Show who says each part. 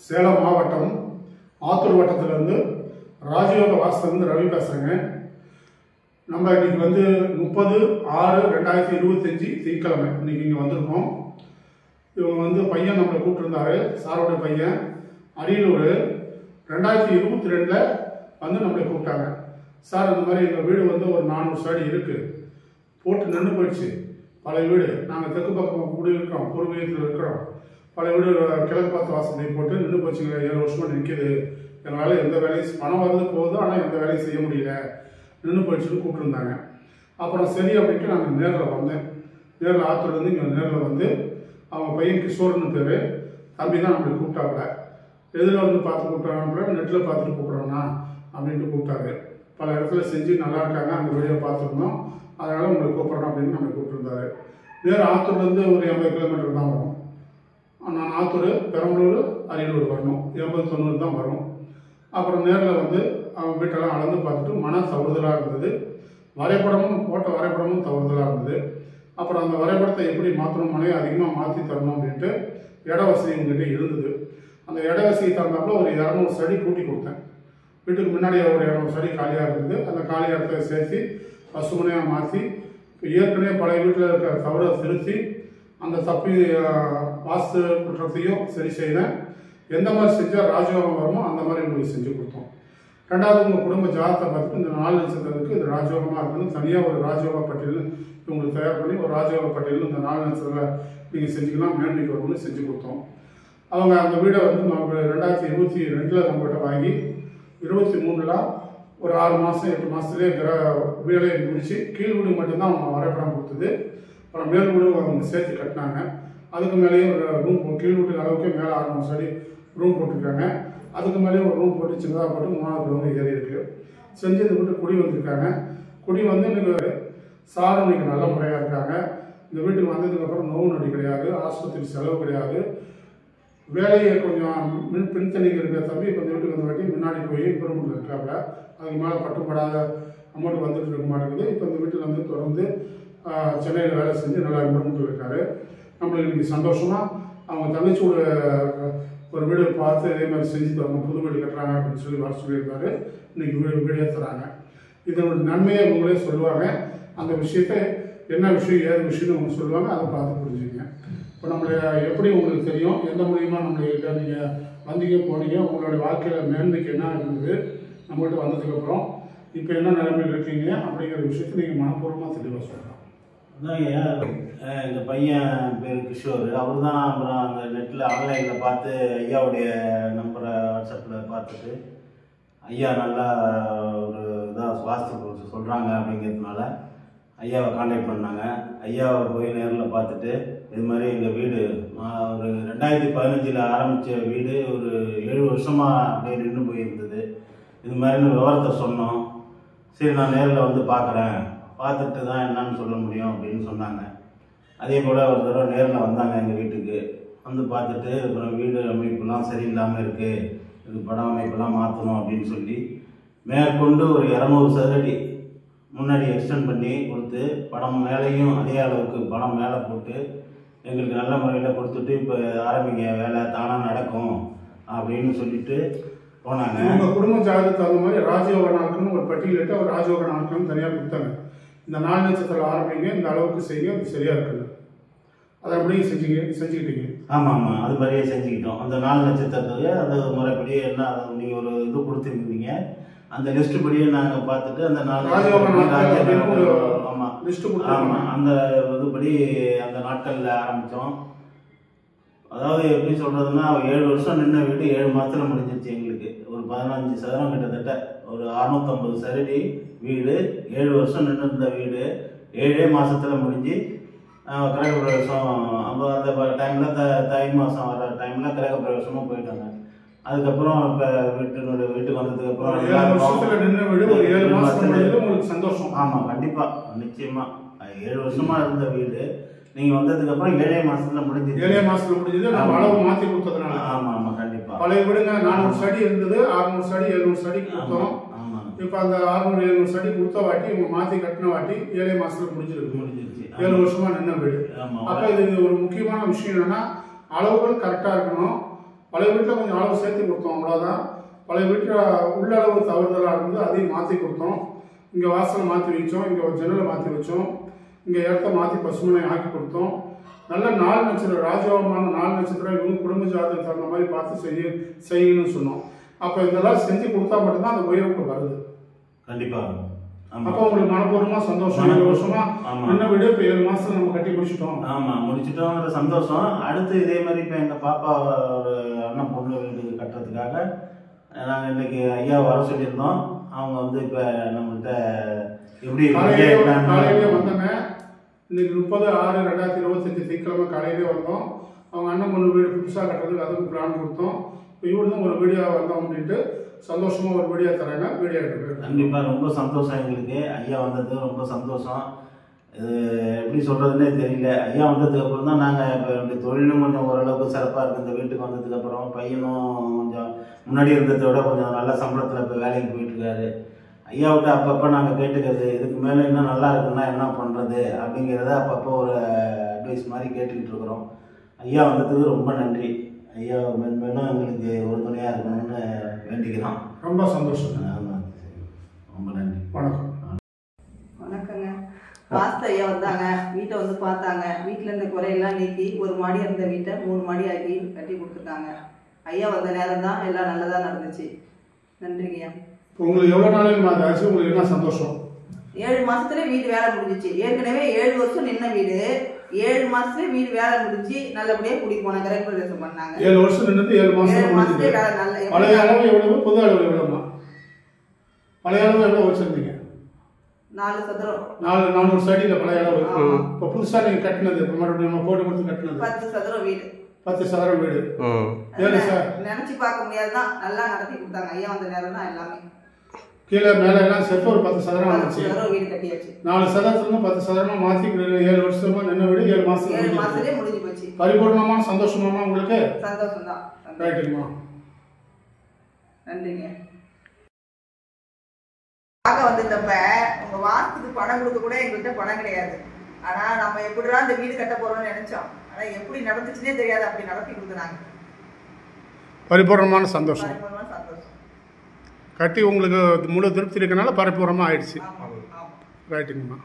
Speaker 1: சேலம் மாவட்டம் ஆத்தூர் வட்டத்திலிருந்து ராஜயோக வாஸ்துலேருந்து ரவி பேசுகிறேங்க. நம்ம இன்னைக்கு 30/6/2025 திங்கக்கிழமை இன்னைக்கு இங்கே வந்திருக்கோம். இவங்க பையன் நம்மளை கூப்பிட்டுருந்தாரு. சாரோட பையன் அரியலூர் 2022 நம்மளை கூப்பிட்டாங்க. சார் இந்த மாதிரி எங்கள் வீடு ஒரு 400 சடி இருக்குது, போட்டு நின்று போயிடுச்சு. பழைய வீடு, நாங்கள் தெற்கு பக்கம் கூடி இருக்கிறோம், பூர்வீகத்தில் இருக்கிறோம். பழைய வீடு கிழக்கு பார்த்து வாசனை போட்டு நின்று போச்சுங்க. 7 வருஷமாக நிற்கிது. எங்களால் எந்த வேலையும் பணம் வருது போகுது, ஆனால் எந்த வேலையும் செய்ய முடியல, நின்று போயிடுச்சுன்னு கூப்பிட்டுருந்தாங்க. அப்புறம் சரி அப்படின்ட்டு நாங்கள் நேரில் வந்தேன். நேரில் ஆத்தூர்லேருந்து இங்கே நேரில் அவங்க பையன் கிஷோர்னு பேர், தம்பி தான் நம்மளை கூப்பிட்டாப்புல. எதில் பார்த்து கூப்பிட்டாங்க, நெட்டில் பார்த்துட்டு கூப்பிட்றோண்ணா அப்படின்ட்டு கூப்பிட்டாரு. பல இடத்துல செஞ்சு நல்லா இருக்காங்க, அந்த வீடியோ பார்த்துருந்தோம், அதனால் உங்களை கூப்பிட்றோம் அப்படின்னு நம்மளை கூப்பிட்டுருந்தாரு. நேரம் ஆத்தூர்லேருந்து ஒரு 80 கிலோமீட்டர் தான் வரும். நான் ஆத்தூர், பெரம்பலூர், அரியலூர் வரணும், 80-90 தான் வரும். அப்புறம் நேரில் அவங்க வீட்டெல்லாம் அளந்து பார்த்துட்டு மன தவறுதலாக இருந்தது. போட்ட வரைபடமும் தவறுதலாக இருந்தது. அப்புறம் அந்த வரைபடத்தை எப்படி மாற்றணும், மனையை அதிகமாக மாற்றி தரணும் அப்படின்ட்டு இட வசதி எங்ககிட்ட இருந்தது. அந்த இட வசதி தகுந்தாப்புல ஒரு 200 சடி கூட்டி கொடுத்தேன். வீட்டுக்கு முன்னாடி ஒரு 200 சடி காலியாக இருந்தது. அந்த காலி இடத்தை சேர்த்து பசுமனையாக மாற்றி, ஏற்கனவே பழைய வீட்டில் இருக்கிற தவறை திருத்தி அந்த தப்பி வாஸ்து குற்றத்தையும் சரி செய்தேன். எந்த மாதிரி செஞ்சால் ராஜயோகம் வருமோ அந்த மாதிரி உங்களுக்கு செஞ்சு கொடுத்தோம். ரெண்டாவது, உங்கள் குடும்ப ஜாதகத்தை பார்த்துட்டு இந்த 4 நட்சத்திரத்துக்கு இது ராஜயோகமாக இருக்கணும், தனியாக ஒரு ராஜயோக பட்டியல் உங்களுக்கு தயார் பண்ணி ஒரு ராஜயோக பட்டியல் இந்த 4 நட்சத்திரத்தில் நீங்கள் செஞ்சுக்கலாம், மேன்மைக்கு வரும்னு செஞ்சு கொடுத்தோம். அவங்க அந்த வீடை 2022 நம்மகிட்ட வாங்கி 23 ஒரு 6 மாதம் 8 மாதத்துலேயே வேலையை முடித்து கீழ் வீடு மட்டும்தான் அவங்க வரைபடம் கொடுத்தது. அப்புறம் மேல் வீடு அவங்க சேர்த்து கட்டினாங்க. அதுக்கு மேலேயே ஒரு ரூம், கீழ் வீட்டு அளவுக்கே மேலே 600 சடி ரூம் போட்டிருக்காங்க. அதுக்கு மேலேயே ஒரு ரூம் போட்டு சின்னதாக போட்டு 3வது ரூம் ஏறி இருக்குது. செஞ்சு இந்த வீட்டு குடி வந்திருக்காங்க. குடி இன்னைக்கு சார் இன்னைக்கு நல்ல முறையாக இருக்காங்க. இந்த வீட்டுக்கு வந்ததுக்கப்புறம் நோவு நொடி கிடையாது, ஆஸ்பத்திரி செலவு கிடையாது. வேலையை கொஞ்சம் பின்தணிங்க இருக்கிற தம்பி இப்போ இந்த வீட்டுக்கு வாட்டி முன்னாடி போய் இம்ப்ரூவ்மெண்ட் இருக்காப்புல. அதுக்கு மேலே பட்டுப்படாத அமௌண்ட் வந்துட்டு இருக்க மாட்டேங்குது. இப்போ இந்த வீட்டில் தொடர்ந்து சென்னையில் வேலை செஞ்சு நல்லா இம்ப்ரூவ்மெண்ட் இருக்காரு. நம்மளுக்கு இன்னைக்கு சந்தோஷமாக அவங்க தங்கச்சியோட ஒரு வீடு பார்த்து இதே மாதிரி செஞ்சு தரணும், புது வீடு கட்டுறாங்க அப்படின்னு சொல்லி வர சொல்லியிருக்காரு. இன்னைக்கு வீடே தராங்க. இதோட நன்மையை உங்களே சொல்லுவாங்க. அந்த விஷயத்தை என்ன விஷயம் ஏது விஷயம்னு அவங்க சொல்லுவாங்க, அதை பார்த்து புரிஞ்சுங்க. இப்போ நம்மளை எப்படி உங்களுக்கு தெரியும், எந்த மூலியமாக நம்மள்கிட்ட நீங்கள் வந்தீங்க போனீங்க, உங்களுடைய வாழ்க்கையில் மேன்மைக்கு என்ன இருந்தது, நம்மகிட்ட வந்ததுக்கப்புறம் இப்போ என்ன நிலைமையில் இருக்கீங்க அப்படிங்கிற விஷயத்தை நீங்கள் மனப்பூர்வமாக தெளிவாக சொல்லலாம்.
Speaker 2: அதான் எங்கள் பையன் பேர் கிஷோர். அவர் தான் அப்புறம் அந்த நெட்டில் ஆன்லைனில் பார்த்து ஐயாவுடைய நம்பரை வாட்ஸ்அப்பில் பார்த்துட்டு ஐயா நல்லா ஒரு இதாக வாஸ்து சொல்கிறாங்க அப்படிங்கிறதுனால ஐயாவை கான்டாக்ட் பண்ணாங்க. ஐயாவை போய் நேரில் பார்த்துட்டு இது மாதிரி எங்கள் வீடு ஒரு 2015 ஆரம்பித்த வீடு ஒரு 7 வருஷமாக அப்படியே நின்று போயிருந்தது. இது மாதிரின்னு விவரத்தை சொன்னோம். சரி, நான் நேரில் பார்க்குறேன், பார்த்துட்டு தான் என்னன்னு சொல்ல முடியும் அப்படின்னு சொன்னாங்க. அதே போல் ஒரு தடவை நேரில் வந்தாங்க எங்கள் வீட்டுக்கு. பார்த்துட்டு அப்புறம் வீடு அமைப்புலாம் சரியில்லாமல் இருக்குது, இது படம் அமைப்பெல்லாம் மாற்றணும் அப்படின்னு சொல்லி மேற்கொண்டு ஒரு 200 சதுரடி முன்னாடி எக்ஸ்டெண்ட் பண்ணி கொடுத்து படம் மேலேயும் அதே அளவுக்கு படம் மேலே போட்டு எங்களுக்கு நல்ல முறையில் கொடுத்துட்டு இப்போ ஆரம்பிங்க, வேலை தானாக நடக்கும் அப்படின்னு சொல்லிட்டு போனாங்க.
Speaker 1: உங்கள் குடும்ப ஜாதகத்துக்கு தகுந்த மாதிரி ராஜயோக நாட்கள்னு ஒரு பட்டியலிட்டு அவர் ராஜயோக நாட்கள்னு தனியாக கொடுத்தாங்க. இந்த 4 நட்சத்திரம் ஆரம்பிங்க, இந்த அளவுக்கு செய்யுங்க, அது சரியாக இருக்குது. அதை அப்படியே செஞ்சுக்கிட்டீங்க.
Speaker 2: ஆமாம், அது மாதிரியே செஞ்சுக்கிட்டோம். அந்த 4 நட்சத்திரத்துக்கு அந்த முறைப்படியே என்ன நீங்கள் ஒரு இது கொடுத்துருந்தீங்க, அந்த லிஸ்ட் படியே நாங்கள் பார்த்துட்டு அந்த 4 ஆமாம் அந்த இதுபடி அந்த நாட்களில் ஆரம்பித்தோம். அதாவது எப்படி சொல்கிறதுன்னா, 7 வருஷம் நின்ன வீடு 7 மாதத்தில் முடிஞ்சிருச்சு. எங்களுக்கு ஒரு 15 சதுரம் கிட்டத்தட்ட ஒரு 650 சதுரடி வீடு, 7 வருஷம் நின்று இருந்த வீடு 7 மாதத்தில் முடிஞ்சு கிரக பிரவேசம். அப்போ அந்த டைமில் தை மாதம் வர டைமில் கிரக பிரவேசமும் போயிட்டாங்க. அதுக்கப்புறம் இப்போ வீட்டுக்கு வந்ததுக்கப்புறம்
Speaker 1: சந்தோஷம்.
Speaker 2: ஆமாம், கண்டிப்பாக நிச்சயமாக 7 வருஷமாக இருந்த வீடு நீங்கள் வந்ததுக்கப்புறம் 7 மாதத்தில் முடிஞ்சது.
Speaker 1: 7 மாதத்தில் முடிஞ்சது. நம்ம அளவு மாற்றி கொடுத்ததுனால.
Speaker 2: ஆமாம் ஆமாம், கண்டிப்பாக.
Speaker 1: பழைய வீடுங்க 400 சடி இருந்தது, 600 சடி 700 சடி கொடுத்தோம். இப்போ அந்த 600-700 சடி கொடுத்த வாட்டி இவங்க மாற்றி கட்டின வாட்டி 7 மாதத்தில் முடிஞ்சிருச்சு. 7 வருஷமாக நின்ன வீடு. அப்போ இது ஒரு முக்கியமான விஷயம் என்னன்னா, அளவுகள் கரெக்டாக இருக்கணும். பழைய வீட்டில் கொஞ்சம் அளவு சேர்த்து கொடுத்தோம், அவ்வளோதான். பழைய வீட்டில் உள்ள அளவு தவறுதலாக இருந்தது, அதையும் மாற்றி கொடுத்தோம். இங்கே வாசலை மாற்றி வச்சோம், இங்கே ஒரு ஜன்னலை மாற்றி வச்சோம், இங்கே இடத்த மாற்றி பசுமனை ஆக்கி கொடுத்தோம். நல்ல 4 நட்சத்திரம், ராஜயோகமான 4 நட்சத்திரம் இவங்க குடும்ப ஜாதகத்துக்கு தகுந்த மாதிரி பார்த்து செய்யணும்னு சொன்னோம். அப்போ இதெல்லாம் செஞ்சு கொடுத்தா மட்டும்தான் அந்த உயர்வுக்கு வருது.
Speaker 2: கண்டிப்பாக.
Speaker 1: அப்போ உங்களுக்கு மனப்பூர்வமாக சந்தோஷம். 7 வருஷமா என்ன வீடு இப்போ 7 மாதத்துல நம்ம கட்டி முடிச்சிட்டோம்.
Speaker 2: ஆமாம், முடிச்சிட்டோங்கிற சந்தோஷம். அடுத்து இதே மாதிரி இப்போ எங்கள் பாப்பா ஒரு அண்ணன் பொண்ணு வீடு கட்டுறதுக்காக நாங்கள் இன்னைக்கு ஐயா வர சொல்லியிருந்தோம். அவங்க வந்து இப்போ நம்மள்கிட்ட எப்படி
Speaker 1: காலையிலே வந்தாங்க. இன்னைக்கு 30/6/2025 திங்கக்கிழமை காலையிலே வந்தோம். அவங்க அண்ணன் பொண்ணு வீடு புதுசாக கட்டுறதுக்கு அதுக்கு பிளான் கொடுத்தோம். இப்போ இவருக்கும் ஒரு வீடியோ வந்தோம் அப்படின்ட்டு சந்தோஷமாக ஒரு வீடியோ தராங்க. வீடியோ எடுத்து
Speaker 2: கண்டிப்பாக ரொம்ப சந்தோஷம் எங்களுக்கு. ஐயா வந்தது ரொம்ப சந்தோஷம். இது எப்படி சொல்கிறதுனே தெரியல. ஐயா வந்ததுக்கு அப்புறம் தான் நாங்கள் இப்போ இந்த தொழிலும் கொஞ்சம் ஓரளவுக்கு சிறப்பாக இருக்குது. இந்த வீட்டுக்கு வந்ததுக்கப்புறம் பையனும் கொஞ்சம் முன்னாடி இருந்ததை விட கொஞ்சம் நல்ல சம்பளத்தில் இப்போ வேலைக்கு போயிட்டுருக்காரு. ஐயாவிட்ட அப்பப்போ நாங்கள் கேட்டுக்கிறது, இதுக்கு மேலே இன்னும் நல்லா இருக்குன்னா என்ன பண்ணுறது அப்படிங்கிறத அப்பப்போ ஒரு அட்வைஸ் மாதிரி கேட்டுக்கிட்டு இருக்கிறோம். ஐயா வந்ததுக்கு ரொம்ப நன்றி. ஐயா மென்மேலும் எங்களுக்கு ஒரு துணையாக இருக்கணும்னு வேண்டிக்கிறோம்.
Speaker 1: ரொம்ப சந்தோஷம்.
Speaker 2: ஆமாம், ரொம்ப நன்றி.
Speaker 1: வணக்கம்.
Speaker 3: வணக்கங்க. வாஸ்து ஐயா வந்தாங்க, வீட்டை வந்து பார்த்தாங்க. வீட்டில் இருந்த குறையெல்லாம் நீக்கி ஒரு மாடி இருந்த வீட்டை 3 மாடி ஆக்கி கட்டி கொடுத்துருக்காங்க. ஐயா வந்த நேரம் தான் எல்லாம் நல்லதாக நடந்துச்சு. நன்றிங்கய்யா.
Speaker 1: உங்களுக்கு எவ்வளோ நாளைக்கு மாதிரி ஆச்சு? உங்களுக்கு என்ன சந்தோஷம்?
Speaker 3: 7 மாசத்துல வீடு வேலை முடிஞ்சிச்சு. ஏற்கனவே 7 வருஷம் நின்ன வீடு 7 மாசத்துல வீடு வேலை முடிஞ்சு நல்லபடியாக குடி போனாங்க. கிரகப்பிரவேசம் பண்ணாங்க.
Speaker 1: 7 வருஷம் நின்று 7 மாசத்துல
Speaker 3: வேலை நல்ல.
Speaker 1: பழைய அளவு எவ்வளவு, புது அளவு எவ்வளோமா? பழைய அளவு எவ்வளோ வச்சிருந்தீங்க?
Speaker 3: 4 சதுரம்.
Speaker 1: 400 சைடில் பழைய அளவு. இப்போ புதுசாக நீங்கள் கட்டினது, இப்போ மறுபடியும் நம்ம போட்டு கொடுத்து கட்டினது
Speaker 3: 10 சதுரம் வீடு.
Speaker 1: 10 சதுரம் வீடு.
Speaker 3: நினைச்சு பார்க்க முடியாதுதான், நல்லா நடத்தி கொடுத்தாங்க. ஐயா வந்த நேரம் தான் எல்லாமே.
Speaker 1: கீழே மேலே எல்லாம் சேர்த்து ஒரு 10 சதுரம் வந்துச்சு.
Speaker 3: வீடு கட்டியாச்சு.
Speaker 1: 4 சதுரத்துலேருந்து 10 சதுரமா மாற்றி 7 வருஷமா நின்ன வீடு 7
Speaker 3: மாசத்துலேயே முடிஞ்சு போச்சு.
Speaker 1: பரிபூர்ணமான சந்தோஷமாமா உங்களுக்கு?
Speaker 3: சந்தோஷம் தான்.
Speaker 1: ரைட்டுங்கம்மா.
Speaker 3: நன்றிங்க. பார்க்க வந்துட்டப்ப உங்க வாஸ்துக்கு பணம் கொடுக்க கூட எங்கள்கிட்ட பணம் கிடையாது. ஆனா நம்ம எப்படிடா இந்த வீடு கட்ட போறோம்னு நினைச்சோம். ஆனா எப்படி நடந்துச்சுன்னே தெரியாது, அப்படி நடத்தி கொடுக்குறாங்க.
Speaker 1: பரிபூர்ணமான சந்தோஷம்.
Speaker 3: பரிபூர்ணமான சந்தோஷம்.
Speaker 1: கட்டி உங்களுக்கு முழு திருப்தி இருக்கனால பரிபூர்ணமாக ஆயிடுச்சு.
Speaker 3: ஆமா.
Speaker 1: ரைட்டுங்கம்மா.